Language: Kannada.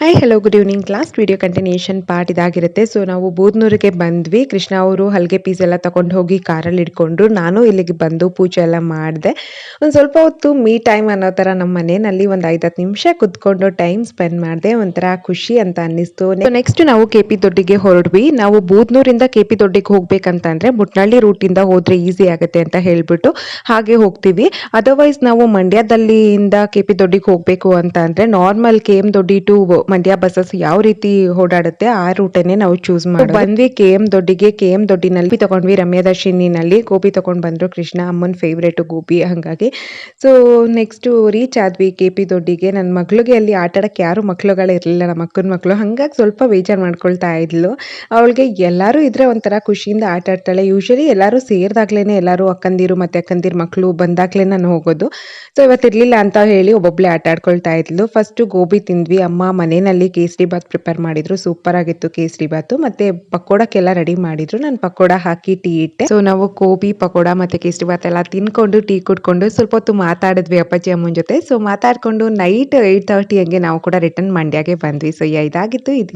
Hi hello good evening class video continuation part ಇದಾಗಿರುತ್ತೆ. ಸೊ ನಾವು ಬೂದ್ನೂರಿಗೆ ಬಂದ್ವಿ. ಕೃಷ್ಣ ಅವರು ಹಲ್ಗೆ ಪೀಸ್ ಎಲ್ಲ ತಗೊಂಡು ಹೋಗಿ ಕಾರಲ್ಲಿ ಇಟ್ಕೊಂಡ್ರು. ನಾನು ಇಲ್ಲಿಗೆ ಬಂದು ಪೂಜೆ ಎಲ್ಲ ಮಾಡಿದೆ. ಒಂದು ಸ್ವಲ್ಪ ಹೊತ್ತು ಮೀ ಟೈಮ್ ಅನ್ನೋ ಥರ ನಮ್ಮ ಮನೆಯಲ್ಲಿ ಒಂದು 5-10 ನಿಮಿಷ ಕುತ್ಕೊಂಡು ಟೈಮ್ ಸ್ಪೆಂಡ್ ಮಾಡಿದೆ. ಒಂಥರ ಖುಷಿ ಅಂತ ಅನ್ನಿಸ್ತು. ನೆಕ್ಸ್ಟ್ ನಾವು ಕೆ ಪಿ ದೊಡ್ಡಿಗೆ ಹೊರಡ್ವಿ. ನಾವು ಬೂದ್ನೂರಿಂದ ಕೆ ಪಿ ದೊಡ್ಡಿಗೆ ಹೋಗ್ಬೇಕಂತಂದ್ರೆ ಮುಟ್ನಳ್ಳಿ ರೂಟಿಂದ ಹೋದ್ರೆ ಈಸಿ ಆಗುತ್ತೆ ಅಂತ ಹೇಳ್ಬಿಟ್ಟು ಹಾಗೆ ಹೋಗ್ತೀವಿ. ಅದರ್ವೈಸ್ ನಾವು ಮಂಡ್ಯದಲ್ಲಿಂದ ಕೆ ಪಿ ದೊಡ್ಡಿಗೆ ಹೋಗಬೇಕು ಅಂತ ಅಂದ್ರೆ normal K M Doddi to Mandya buses ಯಾವ ರೀತಿ ಓಡಾಡುತ್ತೆ ಆ ರೂಟನ್ನೇ ನಾವು ಚೂಸ್ ಮಾಡಿ ಬಂದ್ವಿ. ಕೆ ಎಂ ದೊಡ್ಡಿಗೆ ಕೆ ಎಂ ದೊಡ್ಡಿನಲ್ಲಿ ತಗೊಂಡ್ವಿ. ರಮ್ಯದರ್ಶಿನಿನಲ್ಲಿ ಗೋಬಿ ತಗೊಂಡ್ ಬಂದ್ರು. ಕೃಷ್ಣ ಅಮ್ಮನ ಫೇವ್ರೇಟ್ ಗೋಬಿ, ಹಂಗಾಗಿ ಸೊ ನೆಕ್ಸ್ಟ್ ರೀಚ್ ಆದ್ವಿ ಕೆ ಪಿ ದೊಡ್ಡಿಗೆ. ನನ್ನ ಮಗಳಿಗೆ ಅಲ್ಲಿ ಆಟ ಆಡಕ್ಕೆ ಯಾರು ಮಕ್ಳುಗಳು ಇರಲಿಲ್ಲ, ನಮ್ಮ ಅಕ್ಕನ ಮಕ್ಕಳು. ಹಂಗಾಗಿ ಸ್ವಲ್ಪ ಬೇಜಾರು ಮಾಡ್ಕೊಳ್ತಾ ಇದ್ಲು. ಅವಳಿಗೆ ಎಲ್ಲರೂ ಇದ್ರೆ ಒಂಥರ ಖುಷಿಯಿಂದ ಆಟ ಆಡ್ತಾಳೆ. ಯೂಶಲಿ ಎಲ್ಲರೂ ಸೇರಿದಾಗ್ಲೇನೆ, ಎಲ್ಲರೂ ಅಕ್ಕಂದಿರು ಮತ್ತೆ ಅಕ್ಕಂದಿರು ಮಕ್ಕಳು ಬಂದಾಗ್ಲೇ ನಾನು ಹೋಗೋದು. ಸೊ ಇವತ್ತಿರ್ಲಿಲ್ಲ ಅಂತ ಹೇಳಿ ಒಬ್ಬೊಬ್ಳೆ ಆಟ ಆಡ್ಕೊಳ್ತಾ ಇದ್ಲು. ಫಸ್ಟ್ ಗೋಬಿ ತಿಂದ್ವಿ. ಅಮ್ಮ ಮನೆಯಲ್ಲಿ ಕೇಸರಿ ಬಾತ್ ಪ್ರಿಪೇರ್ ಮಾಡಿದ್ರು. ಸೂಪರ್ ಆಗಿತ್ತು ಕೇಸರಿ ಬಾತು. ಮತ್ತೆ ಪಕೋಡಕ್ಕೆಲ್ಲ ರೆಡಿ ಮಾಡಿದ್ರು. ನಾನು ಪಕೋಡ ಹಾಕಿ ಟೀ ಇಟ್ಟೆ. ಸೊ ನಾವು ಗೋಬಿ, ಪಕೋಡ ಮತ್ತೆ ಕೇಸರಿ ಬಾತ್ ಎಲ್ಲ ತಿನ್ಕೊಂಡು ಟೀ ಕುಡ್ಕೊಂಡು ಸ್ವಲ್ಪ ಹೊತ್ತು ಮಾತಾಡಿದ್ವಿ ಅಪ್ಪಾಜಿ ಅಮ್ಮನ ಜೊತೆ. ಸೊ ಮಾತಾಡ್ಕೊಂಡು ನೈಟ್ 8:30 ಹಂಗೆ ನಾವು ಕೂಡ ರಿಟರ್ನ್ ಮಂಡ್ಯಗೆ ಬಂದ್ವಿ. ಸೊ ಇದಾಗಿತ್ತು ಇದನ್ನ